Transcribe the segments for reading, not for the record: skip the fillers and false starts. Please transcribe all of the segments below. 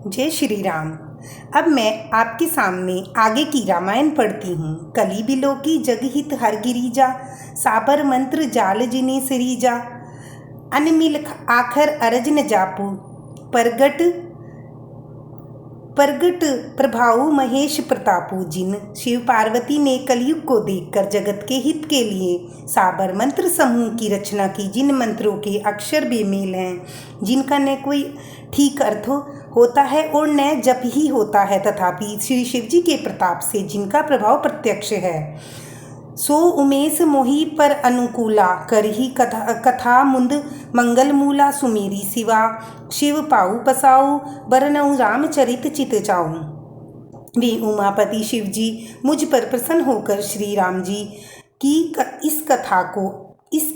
जय श्री राम। अब मैं आपके सामने आगे की रामायण पढ़ती हूँ। कली बिलो की जगहित हर गिरीजा, साबर मंत्र जाल जिने सरीजा। अनमिल आखर अरज न जापू, प्रगट प्रभाऊ महेश प्रतापू। जिन शिव पार्वती ने कलयुग को देखकर जगत के हित के लिए साबर मंत्र समूह की रचना की, जिन मंत्रों के अक्षर बेमेल हैं, जिनका न कोई ठीक अर्थ होता है और न जप ही होता है, तथापि श्री शिव जी के प्रताप से जिनका प्रभाव प्रत्यक्ष है, सो उमेश मोहि पर अनुकूला। करही कथा मुंद मंगल मूला। सुमेरी शिवा शिव पाऊ पसाऊ, बरनऊ रामचरित चित चाऊ। वे उमापति शिव जी मुझ पर प्रसन्न होकर श्री राम जी की इस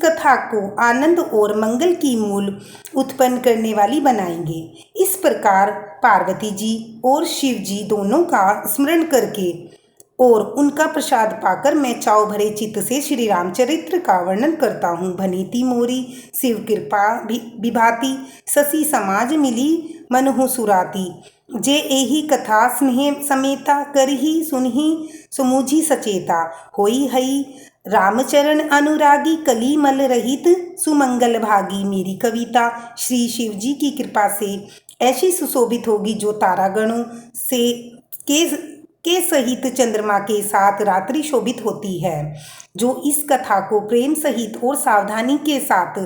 कथा को आनंद और मंगल की मूल उत्पन्न करने वाली बनाएंगे। इस प्रकार पार्वती जी और शिव जी दोनों का स्मरण करके और उनका प्रसाद पाकर मैं चाव भरे चित्त से श्री रामचरित्र का वर्णन करता हूँ। भनीति मोरी शिव कृपा विभाति, शशि समाज मिली मनहु सुराती। जे एही कथा स्नेह समेता, करही सुनही सुमुझी सचेता। होई हई रामचरण अनुरागी, कली मल रहित सुमंगल भागी। मेरी कविता श्री शिव जी की कृपा से ऐसी सुशोभित होगी जो तारागणों से के सहित चंद्रमा के साथ रात्रि शोभित होती है। जो इस कथा को प्रेम सहित और सावधानी के साथ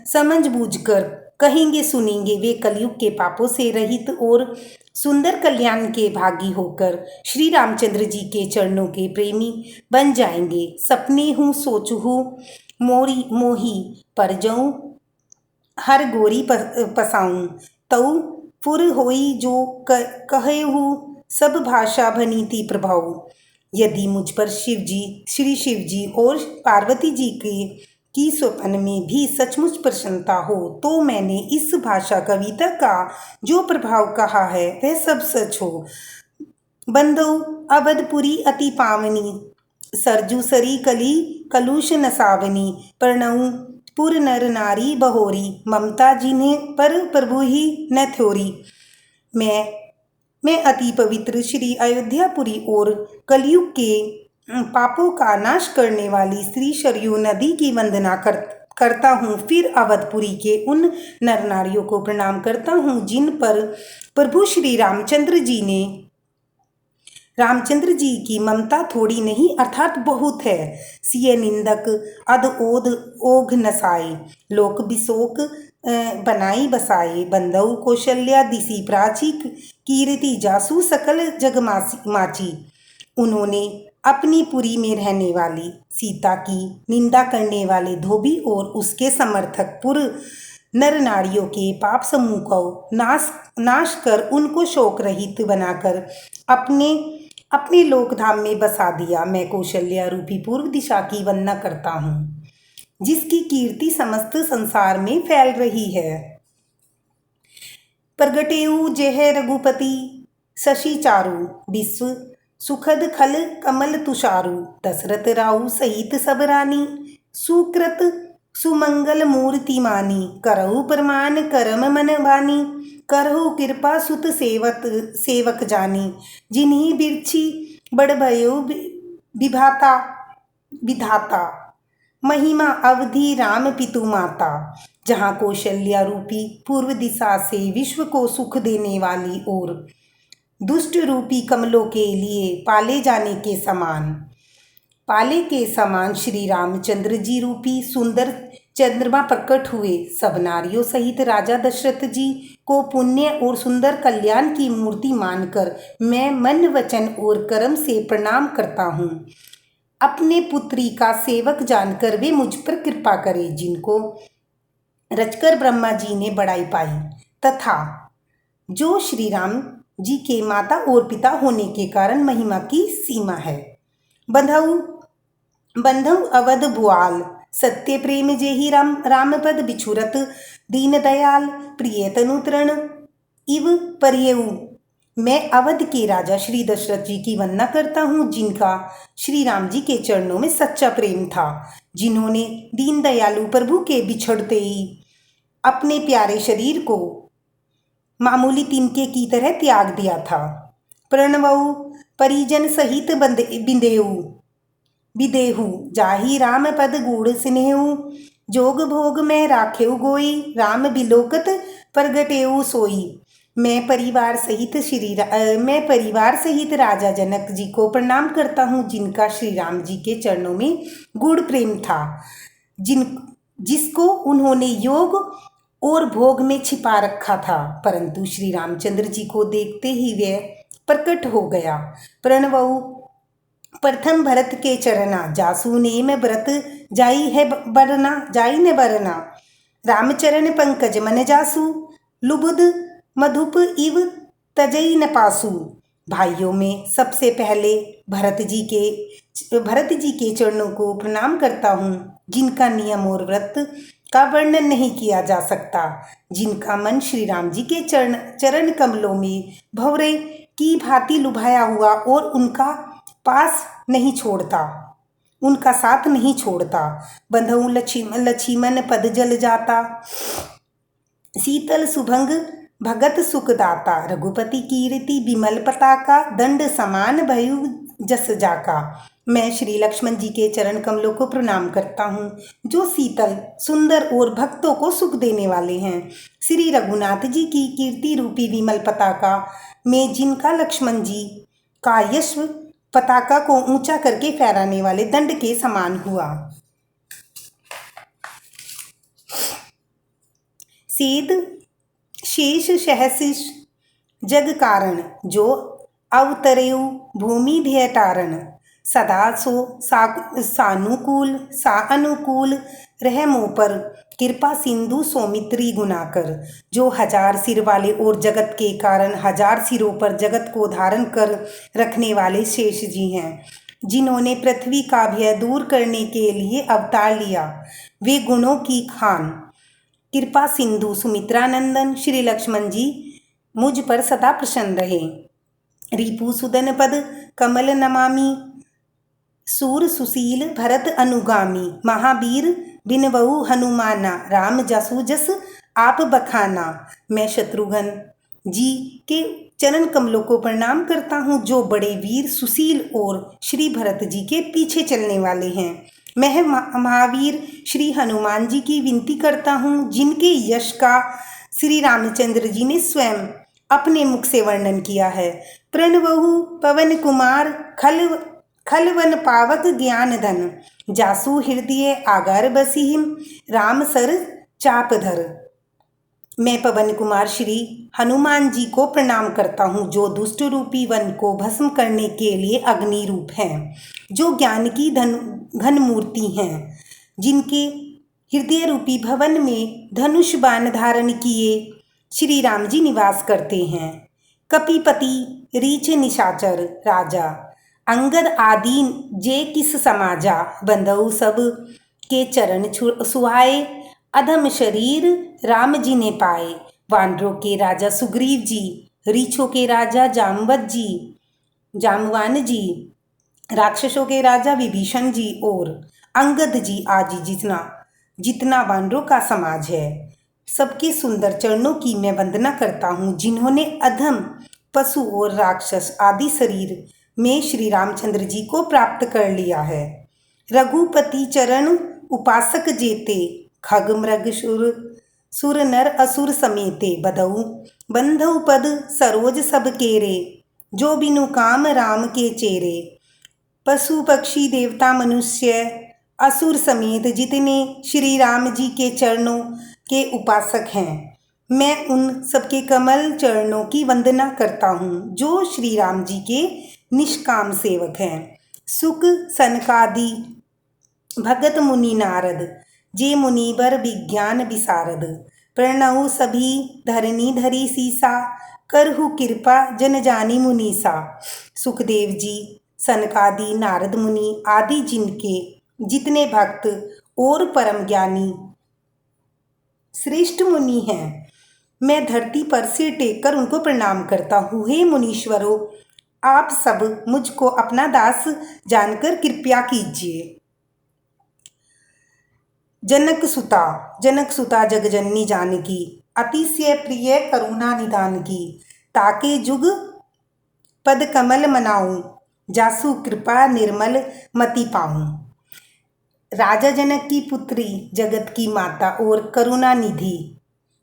समझ बूझ कर कहेंगे सुनेंगे, वे कलयुग के पापों से रहित और सुंदर कल्याण के भागी होकर श्री रामचंद्र जी के चरणों के प्रेमी बन जाएंगे। सपने हूँ सोचहूँ मोही, पर जाऊँ हर गोरी पसाऊँ। तऊ पुर होई जो कहेहु, सब भाषा भनीति प्रभाऊ। यदि मुझ पर श्री शिव जी और पार्वती जी की स्वप्न में भी सचमुच प्रसन्नता हो, तो मैंने इस भाषा कविता का जो प्रभाव कहा है वह सब सच हो। बंधु अवधपुरी अति पावनी, सरजू सरी कली कलुष नसावनी। प्रणऊ पुर नर नारी बहोरी, ममता जिन्हें पर प्रभु ही न थ्योरी। मैं अति पवित्र श्री अयोध्यापुरी और कलयुग के पापों का नाश करने वाली श्री सरयू नदी की वंदना करता हूँ। फिर अवधपुरी के उन नर नारियों को प्रणाम करता हूँ जिन पर प्रभु श्री रामचंद्र जी की ममता थोड़ी नहीं अर्थात बहुत है। सिय निंदक अध ओध ओघ नसाए, लोक बिशोक बनाई बसाए। बंधु कौशल्या दिसी प्राची, कीर्ति जासु सकल जग माची। उन्होंने अपनी पुरी में रहने वाली सीता की निंदा करने वाले धोबी और उसके समर्थक पुर नर नारियों के पाप समूह को नाश कर उनको शोक रहित बनाकर अपने लोकधाम में बसा दिया। मैं कौशल्या रूपी पूर्व दिशा की वंदना करता हूँ, जिसकी कीर्ति समस्त संसार में फैल रही है। प्रगटेऊ जेह रघुपति, शशि चारु विश्व सुखद खल कमल तुषारु। दशरथ राउ सहित सब रानी, सुकृत सुमंगल मूर्ति मानी। करहु प्रमाण करम मन बानी, करहु कृपा सुत सेवक जानी। जिन्हीं बिरछी बड़ भयो विधाता, महिमा अवधि राम पितु माता। जहाँ कौशल्या रूपी पूर्व दिशा से विश्व को सुख देने वाली और दुष्ट रूपी कमलों के लिए पाले के समान श्री रामचंद्र जी रूपी सुंदर चंद्रमा प्रकट हुए। सब नारियों सहित राजा दशरथ जी को पुण्य और सुंदर कल्याण की मूर्ति मानकर मैं मन वचन और कर्म से प्रणाम करता हूँ। अपने पुत्री का सेवक जानकर वे मुझ पर कृपा करें, जिनको रचकर ब्रह्मा जी ने बड़ाई पाई, तथा जो श्री राम जी के माता और पिता होने के कारण महिमा की सीमा है। बंधु अवध भुआल, सत्य प्रेम जेहि राम पद बिछुरत। दीन दयाल प्रिय तनु तृण इव परियऊ। मैं अवध के राजा श्री दशरथ जी की वंदना करता हूँ, जिनका श्री राम जी के चरणों में सच्चा प्रेम था, जिन्होंने दीन दयालु प्रभु के बिछड़ते ही अपने प्यारे शरीर को मामूली तिनके की तरह त्याग दिया था। प्रणवऊ परिजन सहित बिंदेऊ विदेहु जाहि राम पद गूढ़ सिनेहु, जोग भोग में राखेउ गोई, राम बिलोकत प्रगटेउ सोई। मैं परिवार सहित राजा जनक जी को प्रणाम करता हूँ, जिनका श्री राम जी के चरणों में गूढ़ प्रेम था, जिसको उन्होंने योग और भोग में छिपा रखा था, परंतु श्री रामचंद्र जी को देखते ही वह प्रकट हो गया। प्रणवऊ प्रथम भरत के चरना, जासु नेम व्रत जाई न बरना। रामचरण पंकज मन जासु, लुबुद मधुप इव तजई न पासु। भाइयों में सबसे पहले भरत जी के चरणों को प्रणाम करता हूँ, जिनका नियम और व्रत का वर्णन नहीं किया जा सकता, जिनका मन श्री राम जी के चरण कमलों में भंवरे की भांति लुभाया हुआ और उनका साथ नहीं छोड़ता। बंधु लक्ष्मण पद जल जाता, शीतल सुभंग भगत सुखदाता। रघुपति कीर्ति विमल पताका, दंड समान भयु जस जाका। मैं श्री लक्ष्मण जी के चरण कमलों को प्रणाम करता हूँ, जो शीतल सुंदर और भक्तों को सुख देने वाले हैं। श्री रघुनाथ जी की कीर्ति रूपी विमल पताका में जिनका लक्ष्मण जी का यश पताका को ऊंचा करके फहराने वाले दंड के समान हुआ। सेद शेष सहसिष जग कारण, जो अवतरेउ भूमि भय तारण। सदा सो सानुकूल अनुकूल रह मोह पर, कृपा सिंधु सौमित्री गुनाकर। जो 1000 सिर वाले और जगत के कारण 1000 सिरों पर जगत को धारण कर रखने वाले शेष जी हैं, जिन्होंने पृथ्वी का भय दूर करने के लिए अवतार लिया, वे गुणों की खान कृपा सिंधु सुमित्रानंदन श्री लक्ष्मण जी मुझ पर सदा प्रसन्न रहे। रिपु सुदन पद कमल नमामि, सूर सुशील भरत अनुगामी। महावीर बिनवहु हनुमाना, राम जसु जस आप बखाना। मैं शत्रुघ्न जी के चरण कमलों को प्रणाम करता हूँ, जो बड़े वीर सुशील और श्री भरत जी के पीछे चलने वाले हैं। मैं महावीर श्री हनुमान जी की विनती करता हूँ, जिनके यश का श्री रामचंद्र जी ने स्वयं अपने मुख से वर्णन किया है। प्रणवहु पवन कुमार खलवन पावक ज्ञान धन, जासु हृदय आगर बसिहिम, राम सर चापधर। मैं पवन कुमार श्री हनुमान जी को प्रणाम करता हूँ, जो दुष्ट रूपी वन को भस्म करने के लिए अग्नि रूप हैं, जो ज्ञान की घन मूर्ति हैं, जिनके हृदय रूपी भवन में धनुष बाण धारण किए श्री राम जी निवास करते हैं। कपिपति रीछ निशाचर राजा, अंगद आदि जे किस समाजा। बंधु सब के चरण सुहाए, अधम शरीर राम जी ने पाए। वानरों के राजा सुग्रीव जी, रीछों के राजा जामवान जी, राक्षसों के राजा विभीषण जी और अंगद जी आदि जितना वानरों का समाज है, सबके सुंदर चरणों की मैं वंदना करता हूँ, जिन्होंने अधम पशु और राक्षस आदि शरीर में श्री रामचंद्र जी को प्राप्त कर लिया है। रघुपति चरण उपासक जेते, खग मृग सुर नर असुर समेते। बंधु पद सरोज सब केरे, जो बिनु काम राम के चेरे। पशु पक्षी देवता मनुष्य असुर समेत जितने श्री राम जी के चरणों के उपासक हैं, मैं उन सबके कमल चरणों की वंदना करता हूँ, जो श्री राम जी के निष्काम सेवक हैं। सुख सनकादि भगत मुनि नारद, जे मुनिवर विज्ञान विशारद। प्रणउ सभी धरनी धरी सीसा, करहु कृपा जन जानी मुनीसा। सुखदेव जी, सनकादि नारद मुनि आदि जितने भक्त और परम ज्ञानी श्रेष्ठ मुनि हैं, मैं धरती पर सिर टेक कर उनको प्रणाम करता हूँ। हे मुनीश्वरों, आप सब मुझको अपना दास जानकर कृपया कीजिए। जनक सुता जगजननी जानकी, अतिशय प्रिय करुणा निदान की, ताके जुग पद कमल मनाऊं, जासु कृपा निर्मल मति पाऊं। राजा जनक की पुत्री, जगत की माता और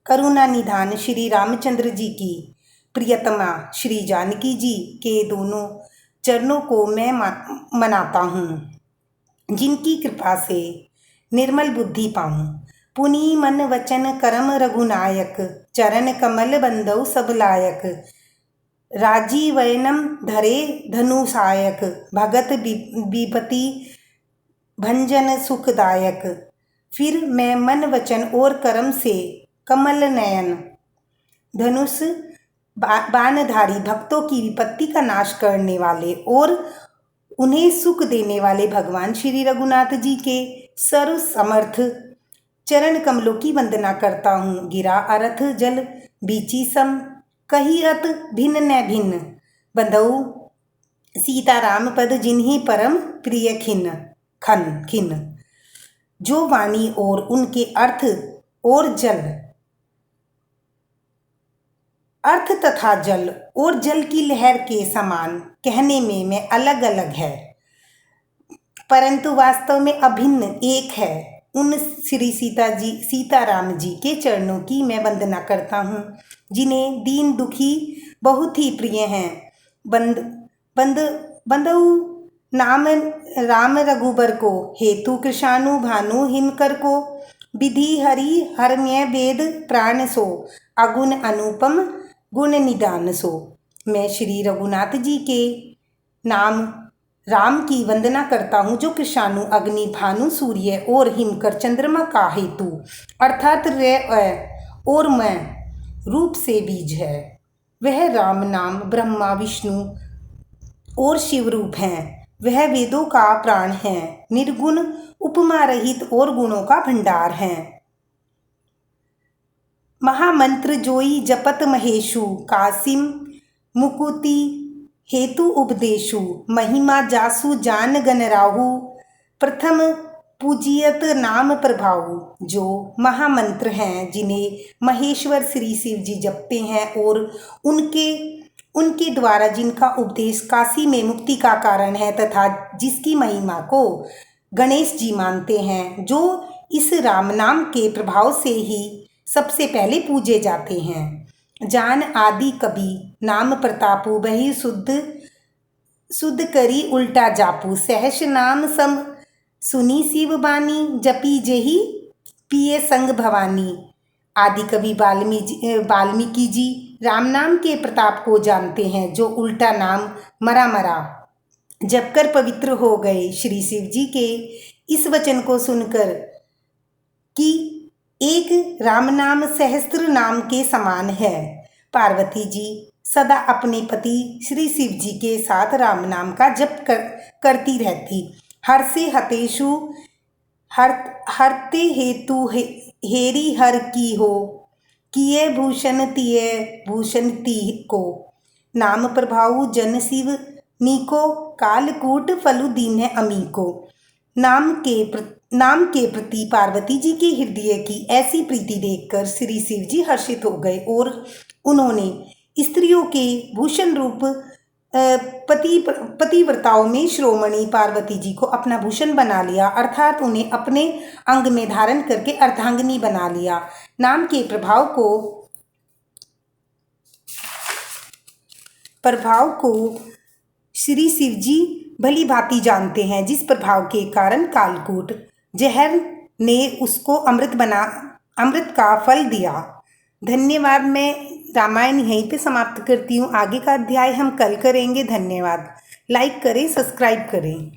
करुणा निधान श्री रामचंद्र जी की प्रियतमा श्री जानकी जी के दोनों चरणों को मैं मनाता हूँ, जिनकी कृपा से निर्मल बुद्धि पाऊँ। पुनि मन वचन करम रघुनायक, चरण कमल बंदौ सब लायक। राजीवनम धरे धनुषायक, भगत विपति भंजन सुखदायक। फिर मैं मन वचन और कर्म से कमल नयन धनुष बाणधारी, भक्तों की विपत्ति का नाश करने वाले और उन्हें सुख देने वाले भगवान श्री रघुनाथ जी के सर्व समर्थ चरण कमलों की वंदना करता हूँ। गिरा अरथ जल बीची सम, कही अत भिन्न न भिन्न। बंधु सीताराम पद जिन्हीं परम प्रिय खिन। जो वाणी और उनके अर्थ तथा जल और जल की लहर के समान कहने में अलग अलग है, परंतु वास्तव में अभिन्न एक है। उन श्री सीताराम जी के चरणों की मैं वंदना करता हूँ, जिन्हें दीन दुखी बहुत ही प्रिय हैं। बंधु नाम राम रघुबर को, हेतु कृषाणु भानु हिमकर को। विधि हरि हरम्य वेद प्राण सो, अगुण अनुपम गुण निदान सो। मैं श्री रघुनाथ जी के नाम राम की वंदना करता हूँ, जो कृषाणु अग्नि भानु सूर्य और हिमकर चंद्रमा का हेतु अर्थात और मैं रूप से बीज है। वह राम नाम ब्रह्मा विष्णु और शिव रूप हैं। वह वेदों का प्राण है, निर्गुण उपमा रहित और गुणों का भंडार है। महामंत्र जोई जपत महेशु, कासिम मुकुति हेतु उपदेशु। महिमा जासु जान गण राहु, प्रथम पूजियत नाम प्रभाऊ। जो महामंत्र हैं, जिन्हें महेश्वर श्री शिव जी जपते हैं और उनके द्वारा जिनका उपदेश काशी में मुक्ति का कारण है, तथा जिसकी महिमा को गणेश जी मानते हैं, जो इस राम नाम के प्रभाव से ही सबसे पहले पूजे जाते हैं। जान आदि कवि नाम प्रतापु, बही शुद्ध करी उल्टा जापू। सहस नाम सम सुनी शिव बानी, जपी जही पिए संग भवानी। आदि कवि वाल्मीकि जी राम नाम के प्रताप को जानते हैं, जो उल्टा नाम मरा जपकर पवित्र हो गए। श्री शिव जी के इस वचन को सुनकर कि एक राम नाम सहस्त्र नाम के समान है, पार्वती जी सदा अपने पति श्री शिव जी के साथ राम नाम का जप करती रहती। हर से हतेशु हरते हेतु हेरी हर की हो, किए भूषण तिये भूषण ती को। नाम प्रभाऊ जन शिव नीको, कालकूट फलु दीन अमी को। नाम के प्रति पार्वती जी के हृदय की ऐसी प्रीति देखकर श्री शिव जी हर्षित हो गए और उन्होंने स्त्रियों के भूषण रूप पतिव्रताओं में श्रोमणी पार्वती जी को अपना भूषण बना लिया, अर्थात उन्हें अपने अंग में धारण करके अर्धांगिनी बना लिया। नाम के प्रभाव को श्री शिव जी भली भांति जानते हैं, जिस प्रभाव के कारण कालकूट जहर ने उसको अमृत का फल दिया। धन्यवाद। मैं रामायण यहीं पे समाप्त करती हूँ। आगे का अध्याय हम कल करेंगे। धन्यवाद। लाइक करें, सब्सक्राइब करें।